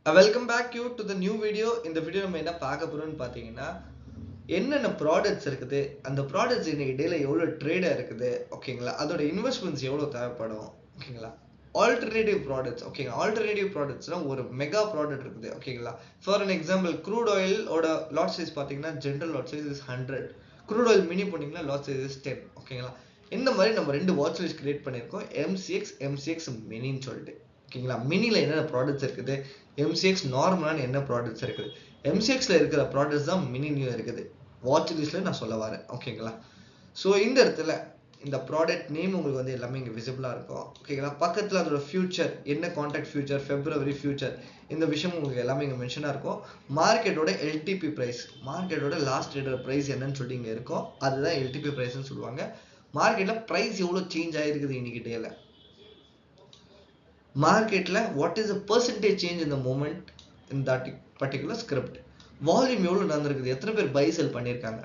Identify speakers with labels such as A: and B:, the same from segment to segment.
A: Welcome back you to the new video. இந்த video நம்ம என்ன பார்க்க போறோம்னு பார்த்தீங்கன்னா என்னென்ன ப்ராடக்ட்ஸ் இருக்குது, அந்த ப்ராடக்ட்ஸ் இன்னைக்கு டேல எவ்வளோ ட்ரேடா இருக்குது, ஓகேங்களா, அதோட இன்வெஸ்ட்மெண்ட்ஸ் எவ்வளோ தேவைப்படும், ஓகேங்களா. ஆல்டர்னேட்டிவ் ப்ராடக்ட்ஸ், ஓகேங்களா. ஆல்டர்னேட்டிவ் ப்ராடக்ட்ஸ்னா ஒரு மெகா ப்ராடக்ட் இருக்குது, ஓகேங்களா. ஃபார் அன் எக்ஸாம்பிள் க்ரூட் ஆயிலோட லாட் சைஸ் பார்த்தீங்கன்னா general lot size is 100, crude oil mini போனீங்கன்னா லாட் சைஸ் இஸ் 10, ஓகேங்களா. இந்த மாதிரி நம்ம ரெண்டு வாட்ச் லிஸ்ட் கிரியேட் பண்ணியிருக்கோம், MCX மினின்னு சொல்லிட்டு, ஓகேங்களா. மினில என்னென்ன ப்ராடக்ட்ஸ் இருக்குது, MCX நார்மலான என்ன ப்ராடக்ட்ஸ் இருக்குது, MCXல இருக்கிற ப்ராடக்ட்ஸ் தான் மினிலையும் இருக்குது, வாட்ச் லிஸ்ட்ல நான் சொல்ல வரேன், ஓகேங்களா. ஸோ இந்த இடத்துல இந்த ப்ராடக்ட் நேம் உங்களுக்கு வந்து எல்லாமே இங்கே விசிபிளாக இருக்கும், ஓகேங்களா. பக்கத்தில் அதோட ஃபியூச்சர் என்ன, கான்டாக்ட் ஃபியூச்சர், ஃபெப்ரவரி ஃபியூச்சர், இந்த விஷயம் உங்களுக்கு எல்லாமே இங்கே மென்ஷனாக இருக்கும். மார்க்கெட்டோட எல்டிபி ப்ரைஸ், மார்க்கெட்டோட லாஸ்ட் ட்ரேடர் ப்ரைஸ் என்னன்னு சொல்லி இங்கே இருக்கும், அதுதான் எல்டிபி ப்ரைஸ்ன்னு சொல்லுவாங்க. மார்க்கெட்டில் ப்ரைஸ் எவ்வளோ சேஞ்ச் ஆகிருக்குது இன்னைக்கு டேல, மார்க்கெட்டில் what is the percentage change in the movement in that particular script, volume எவ்வளோ நடந்திருக்குது, எத்தனை பேர் பை செல் பண்ணியிருக்காங்க,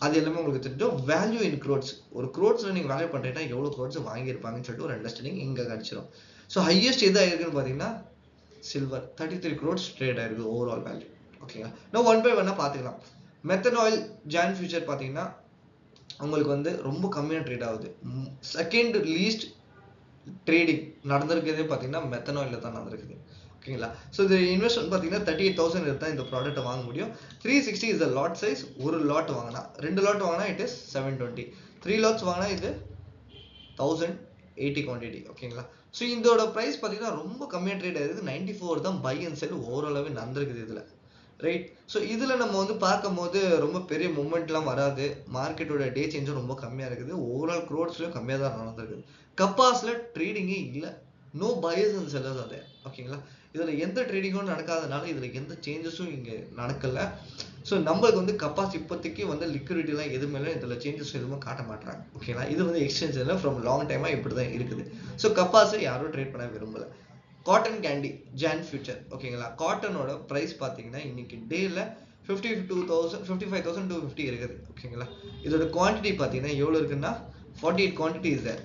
A: அது எல்லாமே உங்களுக்கு தெரியும். வேல்யூ இன் க்ரோட்ஸ், ஒரு க்ரோட்ஸில் நீங்கள் வேல்யூ பண்ணுறீங்கன்னா எவ்வளோ க்ரோட்ஸ் வாங்கியிருப்பாங்கன்னு சொல்லிட்டு ஒரு அண்டர்ஸ்டாண்டிங் இங்கே கிடச்சிரும். ஸோ ஹையஸ்ட் எது ஆயிருக்குன்னு பார்த்தீங்கன்னா சில்வர் 33 crores ட்ரேட் ஆயிருக்கு ஓவரால் வேல்யூ, ஓகேங்களா. நான் ஒன் பை ஒன்னாக பார்த்துக்கலாம். மெத்தனாயில் ஜான் ஃபியூச்சர் பார்த்தீங்கன்னா உங்களுக்கு வந்து ரொம்ப கம்மியாக ட்ரேட் ஆகுது. செகண்ட் லீஸ்ட் ட்ரேடிங் நடந்திருக்கிறதே பார்த்தீங்கன்னா மெத்தனாயில் தான் நடந்திருக்குது, ஓகேங்களா. ஸோ இது இன்வெஸ்ட்மெண்ட் பார்த்தீங்கன்னா 38,000 இருந்தால் இந்த ப்ராடக்ட்டை வாங்க முடியும். 360 இஸ் த லாட் சைஸ். ஒரு லாட் வாங்கினா, 2 லாட் வாங்கினா இட் இஸ் 720, 3 லாட்ஸ் வாங்கினா இது 1080 குவான்டிட்டி, ஓகேங்களா. ஸோ இதோட ப்ரைஸ் பார்த்தீங்கன்னா ரொம்ப கம்மியாக ட்ரேட் ஆகுது. 94 தான் பை அண்ட் செல் ஓவராலாகவே நடந்திருக்குது இதில், ரைட். ஸோ இதில் நம்ம வந்து பார்க்கும்போது ரொம்ப பெரிய மூமெண்ட்லாம் வராது, மார்க்கெட்டோட டே சேஞ்சும் ரொம்ப கம்மியாக இருக்குது, ஓவரால் க்ரோட்ஸ்லையும் கம்மியாக தான் நடந்திருக்குது. கப்பாஸில் ட்ரேடிங்கே இல்லை, நோ பையர்ஸ் அண்ட் செல்லர்ஸ் அது, ஓகேங்களா. இதில் எந்த ட்ரேடிங்கும் நடக்காதனால இதில் எந்த சேஞ்சஸும் இங்கே நடக்கலை. ஸோ நம்மளுக்கு வந்து கப்பாஸ் இப்போதைக்கு வந்து லிக்விடிட்டிலாம் எதுவுமே இல்லை, இதில் சேஞ்சஸ் எதுவுமே காட்ட மாட்டாங்க, ஓகேங்களா. இது வந்து எக்ஸ்சேஞ்சில் ஃப்ரம் லாங் டைமாக இப்படி தான் இருக்குது. ஸோ கப்பாஸை யாரும் ட்ரேட் பண்ண விரும்பலை. காட்டன் கேண்டி ஜான் ஃபியூச்சர், ஓகேங்களா. காட்டனோட ப்ரைஸ் பார்த்தீங்கன்னா இன்னைக்கு டேல 55,250 இருக்குது, ஓகேங்களா. இதோட குவான்டிட்டி பார்த்தீங்கன்னா எவ்வளோ இருக்குன்னா 48 குவான்டிட்டி இஸ் தேர்.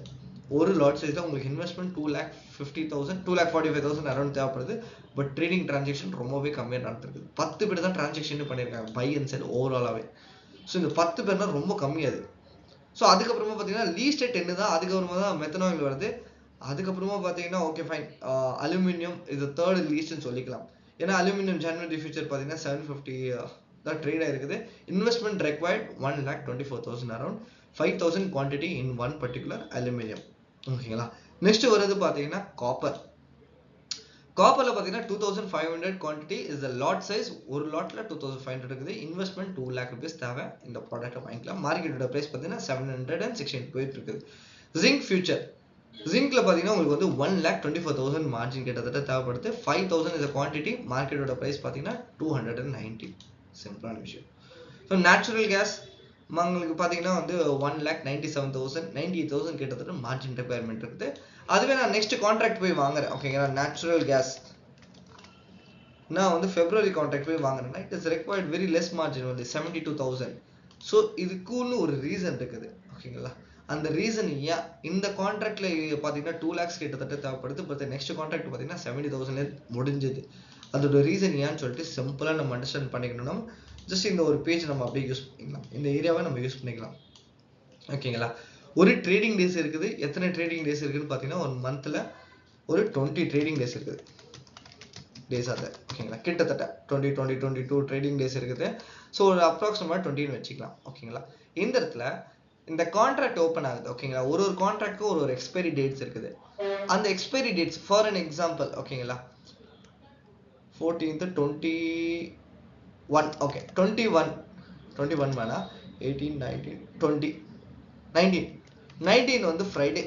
A: ஒரு லாட் சைஸில் உங்களுக்கு இன்வெஸ்ட்மெண்ட் 2,50,000 2,45,000 அரௌண்ட் தேவைப்படுது. பட் ட்ரேடிங் டிரான்சாக்ஷன் ரொம்பவே கம்மியாக நடந்திருக்குது. 10 பேர் தான் டிரான்சாக்ஷன் பண்ணியிருக்காங்க பை அண்ட் செல் ஓவராலாகவே. ஸோ இந்த 10 பேர்னா ரொம்ப கம்மியாது. ஸோ அதுக்கப்புறமா பார்த்தீங்கன்னா லீஸ்ட் 10 தான், அதுக்கப்புறமா தான் மெத்தனாயில் வருது. அதுக்கப்புறமா பார்த்தீங்கன்னா ஓகே ஃபைன், அலுமினியம் இது தேர்ட் லீஸ்ட்னு சொல்லிக்கலாம். ஏன்னா அலுமினியம் ஜான்வரி ஃபியூச்சர் பார்த்தீங்கன்னா 750 தான் ட்ரேட் ஆயிருக்குது. Investment required 1,24,000 around 5,000 quantity in one particular aluminium, ஓகேங்களா. நெக்ஸ்ட் வருது பார்த்தீங்கன்னா காப்பர். காப்பரில் பார்த்தீங்கன்னா 2,500 quantity is the lot size. ஒரு லாட்டில் 2,500 இருக்குது. இன்வெஸ்ட்மெண்ட் 2 lakh rupees தேவை, இந்த ப்ராடக்ட்டை வாங்கிக்கலாம். மார்க்கெட்டோட ப்ரைஸ் பார்த்தீங்கன்னா 716 போயிட்டு இருக்குது. ஜிங்க் ஃபியூச்சர், ஜிங்க்ல பார்த்தீங்கன்னா உங்களுக்கு வந்து 1,24,000 மார்ஜின் கிட்டத்தட்ட தேவைப்படுது. 5,000 இஸ் குவான்டிட்டி. மார்க்கெட்டோட ப்ரைஸ் பார்த்தீங்கன்னா 290, சிம்பிளான விஷயம். ஸோ நேச்சுரல் கேஸ் உங்களுக்கு பார்த்தீங்கன்னா வந்து 1,97,000 98,000 கிட்டத்தட்ட மார்ஜின் ரெக்யர்மெண்ட் இருக்குது. அதுவே நான் நெக்ஸ்ட் கான்ட்ராக்ட் போய் வாங்குறேன், ஓகேங்களா. நேச்சுரல் கேஸ் நான் வந்து ஃபெப்ரவரி கான்ட்ராக்ட் போய் வாங்குறேன்னா it is required very less margin வந்து 72,000. ஸோ இதுக்குன்னு ஒரு ரீசன் இருக்குது, ஓகேங்களா. அந்த ரீசன் ஏன் இந்த கான்ட்ராக்ட்ல பார்த்தீங்கன்னா 2 lakhs கிட்டத்தட்ட தேவைப்படுது. பட் நெக்ஸ்ட் கான்ட்ராக்ட் பார்த்தீங்கன்னா 70,000 முடிஞ்சது. அதோட ரீசன் ஏன்னு சொல்லிட்டு சிம்பிளாக நம்ம அண்டர்ஸ்டாண்ட் பண்ணிக்கணும்னா ஜஸ்ட் இந்த ஒரு பேஜ் நம்ம அப்படியே யூஸ் பண்ணிக்கலாம், இந்த ஏரியாவை நம்ம யூஸ் பண்ணிக்கலாம், ஓகேங்களா. ஒரு ட்ரேடிங் டேஸ் இருக்குது. எத்தனை ட்ரேடிங் டேஸ் இருக்குன்னு பார்த்தீங்கன்னா ஒரு மந்த்தில் ஒரு 20 ட்ரேடிங் டேஸ் இருக்குது, டேஸ் அது, ஓகேங்களா. கிட்டத்தட்ட 22 ட்ரேடிங் டேஸ் இருக்குது. ஸோ ஒரு அப்ராக்சிமேட் 20ன்னு வச்சுக்கலாம், ஓகேங்களா. இந்த இடத்துல இந்த கான்ட்ராக்ட் ஓப்பன் ஆகுது, ஓகேங்களா. ஒரு கான்ட்ராக்டுக்கும் ஒரு எக்ஸ்பைரி டேட்ஸ் இருக்குது. அந்த expiry dates for an example, ஓகேங்களா, 14th 21, ஓகே 21 வேணா 18 19 20 19 வந்து ஃப்ரைடே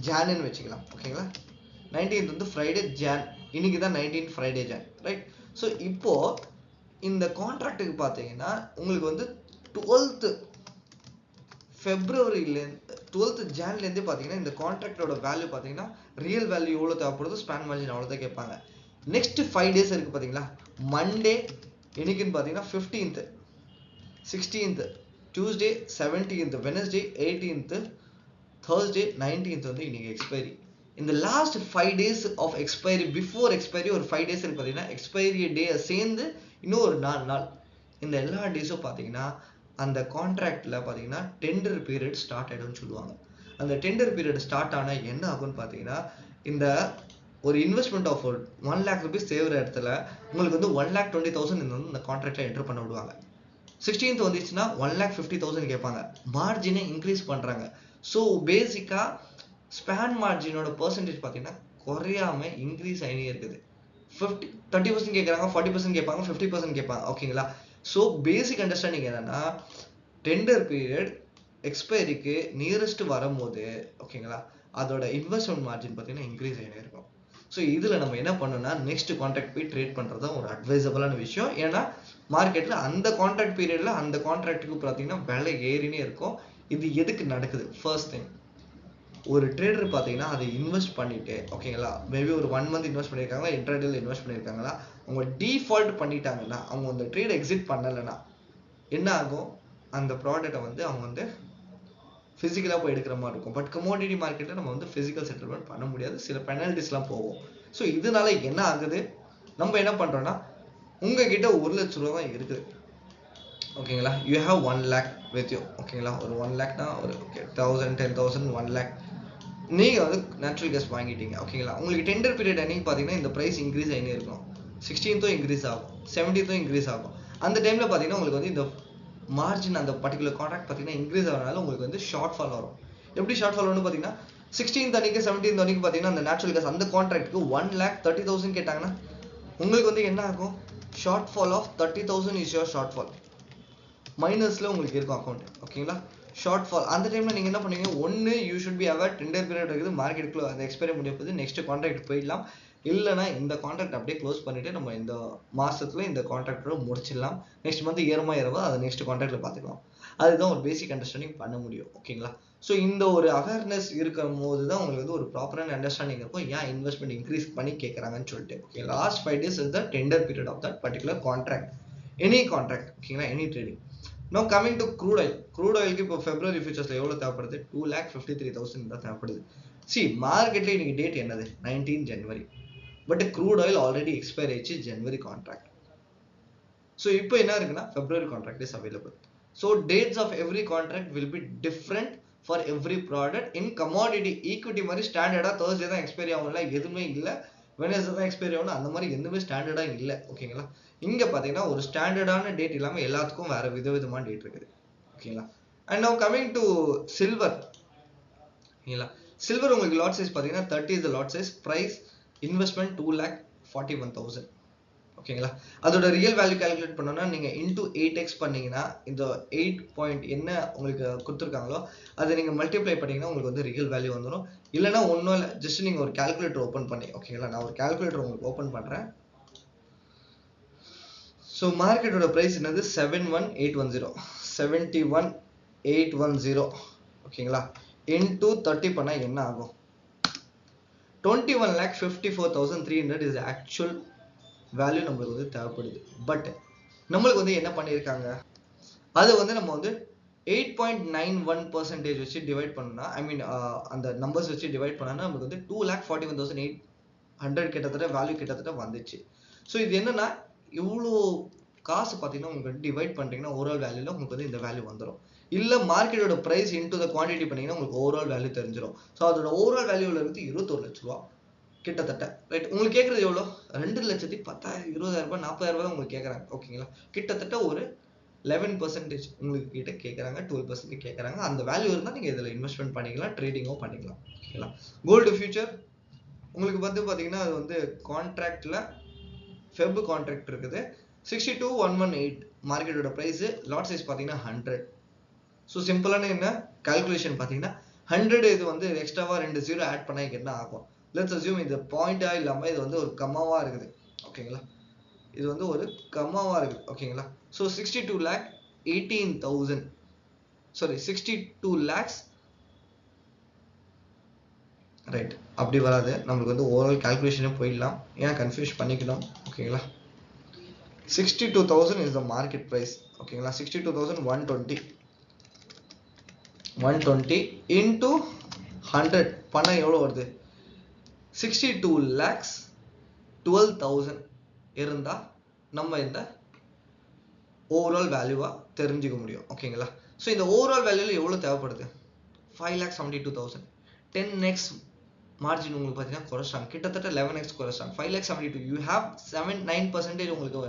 A: ஜான்னு வச்சுக்கலாம், ஓகேங்களா. 19th வந்து ஃப்ரைடே ஜான், இன்னைக்கு தான் 19 ஃப்ரைடே ஜான், ரைட். ஸோ இப்போ இந்த கான்ட்ராக்டுக்கு பார்த்தீங்கன்னா உங்களுக்கு வந்து 12th ஃபெப்ரவரியிலேருந்து 12th ஜான்லேருந்தே பார்த்தீங்கன்னா இந்த கான்ட்ராக்டோட வேல்யூ பார்த்தீங்கன்னா ரியல் வேல்யூ எவ்வளோ தேவைப்படுதோ ஸ்பான் மார்ஜின் அவ்வளோ தான் கேட்பாங்க. நெக்ஸ்ட் 5 days இருக்குது பார்த்தீங்களா. மண்டே என்னைக்குன்னு பார்த்தீங்கன்னா 15th, 16th, Tuesday 17th, Wednesday 18th, Thursday 19th வந்து இன்னைக்கு எக்ஸ்பைரி. இந்த last 5 days of expiry, before expiry ஒரு 5 days பார்த்தீங்கன்னா எக்ஸ்பைரி டே சேர்ந்து இன்னும் ஒரு 4 நாள், இந்த எல்லா டேஸும் பார்த்தீங்கன்னா அந்த கான்ட்ராக்டில் பார்த்தீங்கன்னா டெண்டர் பீரியட் ஸ்டார்ட் ஆகிடும்னு சொல்லுவாங்க. அந்த டெண்டர் பீரியட் ஸ்டார்ட் ஆனால் என்ன ஆகும்னு பார்த்தீங்கன்னா, இந்த ஒரு இன்வெஸ்ட்மெண்ட் ஆஃப் 1 lakh rupees தேவைற இடத்துல உங்களுக்கு வந்து 1,20,000 இந்த கான்ட்ராக்டில் என்டர் பண்ண விடுவாங்க. 16th வந்துச்சுன்னா 1,50,000 கேட்பாங்க. மார்ஜினை இன்க்ரீஸ் பண்ணுறாங்க. ஸோ பேசிக்காக ஸ்பேன் மார்ஜினோட பர்சன்டேஜ் பார்த்தீங்கன்னா குறையாம இன்க்ரீஸ் ஆகினே இருக்குது. 30% கேட்குறாங்க, 40% கேட்பாங்க, 50% கேட்பாங்க. ஓகேங்களா? ஸோ பேசிக் அண்டர்ஸ்டாண்டிங் என்னன்னா, டெண்டர் பீரியட் எக்ஸ்பைரிக்கு நியரஸ்ட் வரும்போது ஓகேங்களா அதோட இன்வெஸ்ட்மெண்ட் மார்ஜின் பார்த்தீங்கன்னா இன்க்ரீஸ் ஆகினே இருக்கும். ஸோ இதில் நம்ம என்ன பண்ணோம்னா நெக்ஸ்ட் கான்ட்ராக்ட் போய் ட்ரேட் பண்ணுறது தான் ஒரு அட்வைசபிளான விஷயம். ஏன்னா மார்க்கெட்டில் அந்த கான்ட்ராக்ட் பீரியடில் அந்த கான்ட்ராக்டுக்கு பார்த்தீங்கன்னா விலை ஏறினே இருக்கும். இது எதுக்கு நடக்குது? ஃபர்ஸ்ட் திங், ஒரு ட்ரேடர் பார்த்தீங்கன்னா அதை இன்வெஸ்ட் பண்ணிட்டு ஓகேங்களா மேபி ஒரு 1 month இன்வெஸ்ட் பண்ணியிருக்காங்களா, இன்ட்ராடேல இன்வெஸ்ட் பண்ணியிருக்காங்களா, அவங்க டிஃபால்ட் பண்ணிட்டாங்கன்னா, அவங்க அந்த ட்ரேட் எக்ஸிட் பண்ணலைன்னா என்ன ஆகும்? அந்த ப்ராடக்டை வந்து அவங்க வந்து ஃபிசிக்கலாக போய் எடுக்கிற மாதிரி இருக்கும். பட் கமோடிட்டி மார்க்கெட்டில் நம்ம வந்து ஃபிசிக்கல் செட்டில்மெண்ட் பண்ண முடியாது, சில பெனல்டிஸ்லாம் போகும். ஸோ இதனால என்ன ஆகுது? நம்ம என்ன பண்ணுறோன்னா, உங்ககிட்ட 1 லட்ச ரூபா தான் இருக்குது ஓகேங்களா, you have 1 lakh with you ஓகேங்களா. ஒரு 1 lakhனா ஒரு 1,000 10,000 1 lakh நீங்கள் வந்து நேச்சுரல் கேஸ் வாங்கிட்டீங்க ஓகேங்களா. உங்களுக்கு டெண்டர் பீரியட் அன்னைக்கு பார்த்தீங்கன்னா இந்த ப்ரைஸ் இன்க்ரீஸ் ஆகினே இருக்கும். 16th இன்க்ரீஸ் ஆகும், 17th இன்க்ரீஸ் ஆகும். அந்த டைமில் பார்த்தீங்கன்னா உங்களுக்கு வந்து இந்த மார்ஜின் அந்த பர்டிகுலர் கான்ட்ராக்ட் பார்த்தீங்கன்னா இன்க்ரீஸ் ஆகிறனால உங்களுக்கு வந்து ஷார்ட் ஃபால் வரும். எப்படி ஷார்ட் ஃபால் வரும்னு பார்த்தீங்கன்னா 16th அன்னைக்கு 17th அன்னைக்கு பார்த்தீங்கன்னா அந்த நேச்சுரல் கேஸ் அந்த கான்ட்ராக்ட்டுக்கு 1,30,000 கேட்டாங்கன்னா உங்களுக்கு வந்து என்ன ஆகும்? Shortfall of 30,000 is your shortfall. மைனஸில் உங்களுக்கு இருக்கும் அக்கௌண்ட் ஓகேங்களா. ஷார்ட் ஃபால் அந்த டைமில் நீங்கள் என்ன பண்ணுவீங்க? ஒன்று you should be aware tender period இருக்குது, மார்க்கெட்டுக்குள்ள அந்த எக்ஸ்பைரி முடிய போது நெக்ஸ்ட் கான்ட்ராக்ட் போயிடலாம். இல்லைனா இந்த கான்ட்ராக்ட் அப்படியே க்ளோஸ் பண்ணிவிட்டு நம்ம இந்த மாதத்தில் இந்த கான்ட்ராக்டோட முடிச்சிடலாம். நெக்ஸ்ட் மந்த் ஏறமா அதை நெக்ஸ்ட் கான்ட்ராக்டில் பார்த்துக்கலாம். அதுதான் ஒரு பேசிக் அண்டர்ஸ்டாண்டிங் பண்ண முடியும் ஓகேங்களா. ஸோ இந்த ஒரு அவேர்னஸ் இருக்கும் போது தான் உங்களுக்கு வந்து ஒரு ப்ராப்பரான அண்டர்ஸ்டாண்டிங் இருக்கும், ஏன் இன்வெஸ்ட்மெண்ட் இன்க்ரீஸ் பண்ணி கேட்குறாங்கன்னு சொல்லிட்டு. Okay, last 5 days is the tender period of that particular contract, any contract ஓகேங்களா, any trading. Now coming to crude oil. Crude oil இப்போ February futures எவ்வளவு தேவைப்படுது? 2,53,000 தான் தேவைப்படுது. See, மார்க்கெட்ல இன்னைக்கு டேட் என்னது? 19 January. But crude oil already expire ஆயிடுச்சு January கான்ட்ராக்ட். ஸோ இப்போ என்ன இருக்குன்னா February contract is available. So dates of every contract will be different for every product. In commodity equity மாதிரி ஸ்டாண்டர்டாக Thursday தான் எக்ஸ்பைரி ஆகும்ல, எதுவுமே இல்லை. வெனஸ்டே தான் எக்ஸ்பைரி ஆகணும், அந்த மாதிரி எதுவுமே ஸ்டாண்டர்டாக இல்லை ஓகேங்களா. இங்கே பார்த்தீங்கன்னா ஒரு ஸ்டாண்டர்டான டேட் இல்லாமல் எல்லாத்துக்கும் வேறு விதவிதமான டேட் இருக்குது ஓகேங்களா. And now coming to silver ஓகேங்களா. சில்வர் உங்களுக்கு லாட் சைஸ் பார்த்தீங்கன்னா 30 is the lot size. Price investment 2,41,000 ஓகேங்களா. அதோட ரியல் வேல்யூ கால்குலேட் பண்ணோன்னா நீங்கள் இன்டூ 8x பண்ணீங்கன்னா இந்த 8 பாயிண்ட் என்ன உங்களுக்கு கொடுத்துருக்காங்களோ அதை நீங்கள் மல்டிப்ளை பண்ணிங்கன்னா உங்களுக்கு வந்து ரியல் வேல்யூ வந்துடும். இல்லைனா ஒன்றும் இல்லை, ஜஸ்ட் நீங்கள் ஒரு கால்குலேட்டர் ஓப்பன் பண்ணி ஓகேங்களா. நான் ஒரு கால்குலேட்டர் உங்களுக்கு ஓப்பன் பண்ணுறேன். ஸோ மார்க்கெட்டோட ப்ரைஸ் என்னது? 71,810 71,810 ஓகேங்களா. இன்டூ 30 பண்ணால் என்ன ஆகும்? 21,54,300 இஸ் ஆக்சுவல் வேல்யூ நம்மளுக்கு வந்து தேவைப்படுது. பட் நம்மளுக்கு வந்து என்ன பண்ணியிருக்காங்க, அது வந்து நம்ம வந்து 8.91% வச்சு டிவைட் பண்ணா, ஐ மீன் அந்த நம்பர்ஸ் வச்சு டிவைட் பண்ணா நமக்கு வந்து 2,41,800 கிட்டத்தட்ட வேல்யூ கிட்டத்தட்ட வந்துச்சு. ஸோ இது என்னன்னா இவ்வளோ காசு பார்த்தீங்கன்னா உங்களுக்கு டிவைட் பண்ணுறீங்கன்னா ஓவரால் வேல்யூவில் உங்களுக்கு வந்து இந்த வேல்யூ வந்துடும். இல்லை மார்க்கெட்டோட ப்ரைஸ் இன்டூ த குவான்டிட்டி பண்ணிங்கன்னா உங்களுக்கு ஓவரால் வேல்யூ தெரிஞ்சிடும். ஸோ அதோட ஓவரால் வேல்யூவில் இருந்து 21 லட்ச ரூபா கிட்டத்தட்ட ரைட். உங்களுக்கு கேட்குறது எவ்வளோ? 2,10,000 20,000 ரூபாய் 40,000 தான் உங்களுக்கு கேட்குறாங்க ஓகேங்களா. கிட்டத்தட்ட ஒரு 11% உங்களுக்கு கிட்ட கேட்குறாங்க, 12% கேட்குறாங்க. அந்த வேல்யூ இருந்தால் நீங்கள் இதில் இன்வெஸ்ட்மெண்ட் பண்ணிக்கலாம், ட்ரேடிங்கும் பண்ணிக்கலாம் ஓகேங்களா. கோல்டு ஃபியூச்சர் உங்களுக்கு வந்து பார்த்தீங்கன்னா அது வந்து கான்ட்ராக்டில் ஃபெப் கான்ட்ராக்ட் இருக்குது 62,118 மார்க்கெட்டோட ப்ரைஸு. லாட் சைஸ் பார்த்தீங்கன்னா 100. ஸோ சிம்பிளான என்ன கால்குலேஷன் பார்த்தீங்கன்னா 100 இது வந்து எக்ஸ்ட்ராவாக 2 0 ஆட் பண்ணால் என்ன ஆகும்? லெட்ஸ் அஸ்யூம் இது பாயிண்டாக இல்லாமல் இது வந்து ஒரு கம்மாவாக இருக்குது ஓகேங்களா. இது வந்து ஒரு கம்மாவாக இருக்குது ஓகேங்களா. So 62,18,000 sorry 62 lakhs right. அப்படி வராது, நம்மளுக்கு வந்து ஓவரால் கால்குலேஷனே போயிடலாம், ஏன் கன்ஃபியூஸ் பண்ணிக்கணும் ஓகேங்களா. 62,000 இஸ் த மார்க்கெட் ப்ரைஸ் ஓகேங்களா. 62,120 இன்டூ 100 பண்ணால் எவ்வளோ வருது? 62 lakhs 12,000 இருந்தா நம்ம இந்த ஓவரால் வேல்யூவா தெரிஞ்சுக்க முடியும். ஓகேங்களா? ஸோ இந்த ஓவரால் வேல்யூல எவ்வளோ தேவைப்படுது? 5,72,000. 10x மார்ஜின் உங்களுக்கு பார்த்தீங்கன்னா குறைச்சாங்க, கிட்டத்தட்ட 11x குறைச்சாங்க. 5,72,000 யூ ஹேவ் 9% உங்களுக்கு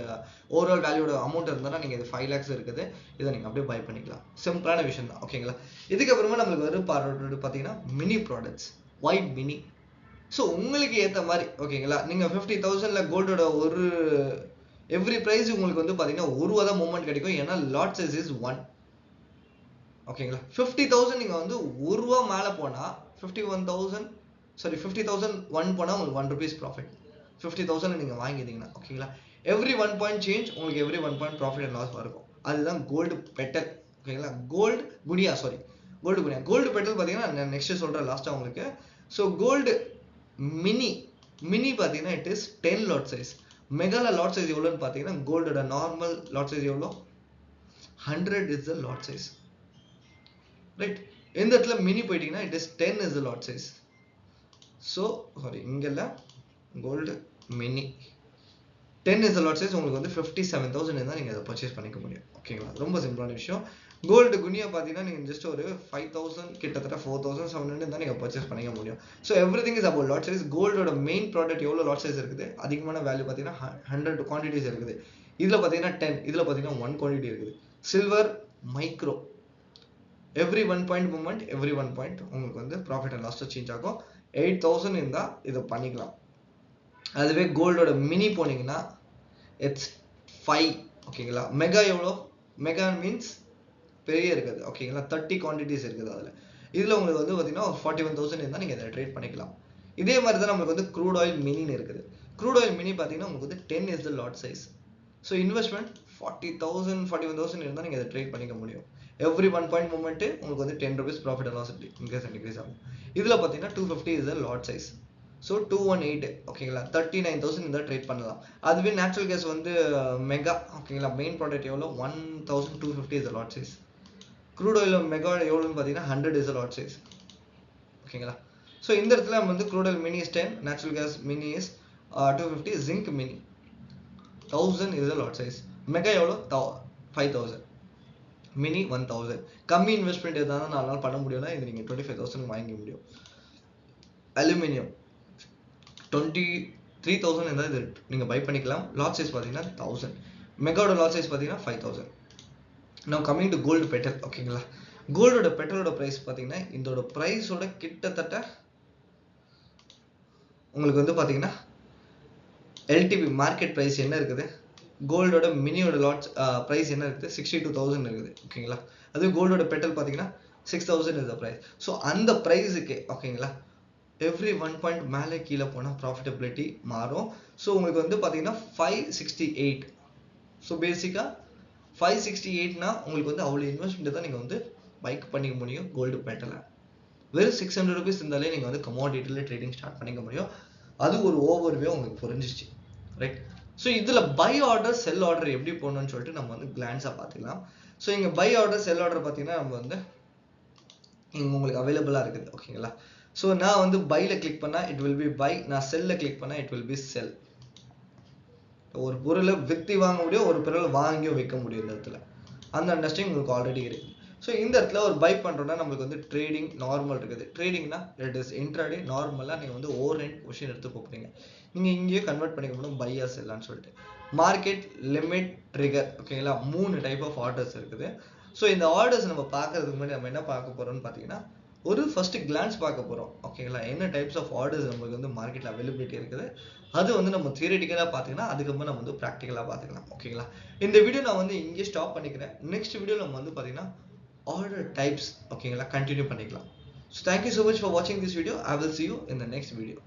A: ஓவரால் வேல்யூட அமௌண்ட் இருந்தால் நீங்கள் இது 5 lakhs இருக்குது, இதை நீங்கள் அப்படியே பை பண்ணிக்கலாம். சிம்பிளான விஷயம் தான். ஓகேங்களா? இதுக்கப்புறமா நம்மளுக்கு வரும் பார்த்தீங்கன்னா mini products. Why mini? So உங்களுக்கு ஏற்ற மாதிரி ஓகேங்களா, நீங்கள் 50,000ல கோல்டோட ஒரு எவ்ரி ப்ரைஸ் உங்களுக்கு வந்து பார்த்தீங்கன்னா ஒரு ரூபா தான் மூவ்மெண்ட் கிடைக்கும். ஏன்னா லாட் சைஸ் இஸ் 1. ஓகேங்களா? 50,000 நீங்கள் வந்து ஒரு ரூபா மேலே போனால் 50,000 1 போனால் உங்களுக்கு 1 rupees ப்ராஃபிட். 50,000 நீங்கள் வாங்கிட்டீங்கன்னா ஓகேங்களா, எவ்ரி 1 பாயிண்ட் சேஞ்ச் உங்களுக்கு every 1 point profit and loss இருக்கும். அதுதான் கோல்டு பெட்டல். ஓகேங்களா? கோல்டு குனியா பார்த்தீங்கன்னா நான் நெக்ஸ்ட் சொல்கிறேன் லாஸ்ட்டாக உங்களுக்கு. ஸோ கோல்டு மினி பார்த்தீங்கன்னா இட் இஸ் 10 லாட் சைஸ். மெகால லாட் சைஸ் எவ்வளோன்னு பார்த்தீங்கன்னா கோல்டோட நார்மல் லாட் சைஸ் எவ்வளோ? 100 is the lot size. Right? இந்த இடத்துல மினி போயிட்டீங்கன்னா it is 10 is the lot size. So sorry, இங்கெல்லாம் gold mini 10 is the lot size. உங்களுக்கு வந்து 57,000 இருந்தால் நீங்கள் அதை பர்ச்சேஸ் பண்ணிக்க முடியும். ஓகேங்களா? ரொம்ப சிம்பிளான விஷயம். கோல்டு குனியா பார்த்தீங்கன்னா நீங்கள் ஜஸ்ட் ஒரு 5,000 கிட்டத்தட்ட 4,700 இருந்தால் நீங்கள் பர்ச்சேஸ் பண்ணிக்க முடியும். So everything is about lot size. கோல்டோட மெயின் ப்ராடக்ட் எவ்வளோ லாட் சைஸ் இருக்குது, அதிகமான வேல்யூ பார்த்தீங்கன்னா 100 குவான்டிட்டிஸ் இருக்குது. இதில் பார்த்தீங்கன்னா 10, இதில் பார்த்தீங்கன்னா 1 குவான்டிட்டி இருக்குது. Silver micro every 1 point movement every 1 point உங்களுக்கு வந்து ப்ராஃபிட் அண்ட் லாஸ்ட்டாக சேஞ்ச் ஆகும். 8,000 இருந்தால் இதை பண்ணிக்கலாம். அதுவே கோல்டோட மினி போனீங்கன்னா இட்ஸ் 5. ஓகேங்களா? மெகா எவ்வளோ? மெகா மீன்ஸ் பெரிய இருக்குது. ஓகேங்களா? 30 குவான்டிட்டிஸ் இருக்குது அதில். இதில் உங்களுக்கு வந்து பார்த்தீங்கன்னா 41,000 இருந்தால் நீங்கள் இதை ட்ரேட் பண்ணிக்கலாம். இதே மாதிரி தான் நம்மளுக்கு வந்து க்ரூட் ஆயில் மினின்னு இருக்குது. க்ரூட் ஆயில் மினி பார்த்தீங்கன்னா உங்களுக்கு வந்து 10 is the lot size. So investment 40,000 41,000 இருந்தால் நீங்கள் இதை ட்ரேட் பண்ணிக்க முடியும். எவ்ரி 1 பாயிண்ட் மூவ்மெண்ட்டு உங்களுக்கு வந்து 10 rupees profit and loss increase and decrease ஆகும். இதில் பார்த்தீங்கன்னா 250 is the lot size. So 218 ஓகேங்களா, 39,000 இருந்தால் ட்ரேட் பண்ணலாம். அதுவே நேச்சுரல் கேஸ் வந்து மெகா ஓகேங்களா, மெயின் ப்ராடக்ட் எவ்வளோ? 1,250 is the lot size. Crude oil mega எவ்வளோன்னு பார்த்தீங்கன்னா 100 இஸ் த லாட் சைஸ். ஓகேங்களா? ஸோ இந்த இடத்துல நம்ம வந்து crude oil mini is 10, natural gas mini is 250, zinc mini 1000 is the lot size. Mega எவ்வளோ? 5,000, மினி 1,000. கம்மி இன்வெஸ்ட்மெண்ட் எதாவது 4 நாள் பண்ண முடியும்னா இது நீங்கள் 25,000 வாங்கிக்க முடியும். அலுமினியம் 23,000 இருந்தால் இது நீங்கள் பை பண்ணிக்கலாம். லாட் சைஸ் பார்த்தீங்கன்னா 1000. மெகாவோட லாட் சைஸ் பார்த்தீங்கன்னா 5,000. நான் கம்மிங் டு கோல்டு பெட்டல். ஓகேங்களா? கோல்டோட பெட்டலோட ப்ரைஸ் பார்த்தீங்கன்னா இதோட ப்ரைஸோட கிட்டத்தட்ட உங்களுக்கு வந்து பார்த்தீங்கன்னா எல்டிபி மார்க்கெட் ப்ரைஸ் என்ன இருக்குது, கோல்டோட மினியோட லாட் ப்ரைஸ் என்ன இருக்குது? 62,000 இருக்குது. ஓகேங்களா? அதுவே கோல்டோட பெட்டல் பார்த்தீங்கன்னா 6,000 இஸ் த ப்ரைஸ். ஸோ அந்த ப்ரைஸுக்கு ஓகேங்களா எவ்ரி 1 பாயிண்ட் மேலே கீழே போனால் ப்ராஃபிட்டபிலிட்டி மாறும். ஸோ உங்களுக்கு வந்து பார்த்தீங்கன்னா 568. ஸோ பேசிக்காக 568னா உங்களுக்கு வந்து அவ்வளோ இன்வெஸ்ட்மெண்ட் தான் நீங்கள் வந்து பைக் பண்ணிக்க முடியும். கோல்டு பெட்டலை வெறும் 600 rupees இருந்தாலே நீங்கள் வந்து கமோடிட்டியில் ட்ரேடிங் ஸ்டார்ட் பண்ணிக்க முடியும். அது ஒரு ஓவர்வே உங்களுக்கு புரிஞ்சிச்சு. ரைட்? ஸோ இதில் பை ஆர்டர் செல் ஆர்டர் எப்படி போடணும்னு சொல்லிட்டு நம்ம வந்து கிளான்ஸாக பார்த்துக்கலாம். ஸோ இங்கே பை ஆர்டர் செல் ஆர்டர் பார்த்தீங்கன்னா நம்ம வந்து இங்கே உங்களுக்கு அவைலபிளாக இருக்குது. ஓகேங்களா? ஸோ நான் வந்து பையில் கிளிக் பண்ணால் இட் வில் பி பை, நான் செல்லில் கிளிக் பண்ணால் இட் வில் பி செல். ஒரு பொருளை விற்று வாங்க முடியும், ஒரு பொருளை வாங்கியும் விற்க முடியும். இந்த இடத்துல அந்த அண்டர்ஸ்டாண்டிங் உங்களுக்கு ஆல்ரெடி இருக்குது. ஸோ இந்த இடத்துல ஒரு பை பண்ணுறோன்னா நம்மளுக்கு வந்து ட்ரேடிங் நார்மல் இருக்குது. ட்ரேடிங்னா இட் இஸ் இன்ட்ராடே. நார்மலாக நீங்கள் வந்து ஓவர் நைட் பொசிஷன் எடுத்து போகிறீங்க, நீங்கள் இங்கேயே கன்வெர்ட் பண்ணிக்க முடியும் பையா செல்லான்னு சொல்லிட்டு. Market, limit, trigger. ஓகேங்களா? 3 டைப் ஆஃப் ஆர்டர்ஸ் இருக்குது. ஸோ இந்த ஆர்டர்ஸ் நம்ம பார்க்கறதுக்கு முன்னாடி நம்ம என்ன பார்க்க போகிறோம்னு பார்த்தீங்கன்னா ஒரு ஃபர்ஸ்ட் கிளான்ஸ் பார்க்க போகிறோம். ஓகேங்களா? என்ன டைப்ஸ் ஆஃப் ஆர்டர்ஸ் நம்மளுக்கு வந்து மார்க்கெட்டில் அவைலபிலிட்டி இருக்குது, அது வந்து நம்ம தியரிட்டிக்கலாக பார்த்துக்கலாம். அதுக்கப்புறம் நம்ம வந்து ப்ராக்டிக்கலாக பார்த்துக்கலாம். ஓகேங்களா? இந்த வீடியோ நான் வந்து இங்கே ஸ்டாப் பண்ணிக்கிறேன். நெக்ஸ்ட் வீடியோ நம்ம வந்து பார்த்தீங்கன்னா ஆர்டர் டைப்ஸ் ஓகேங்களா கண்டினியூ பண்ணிக்கலாம். So thank you so much for வாட்சிங் this video. I will see you in the next video.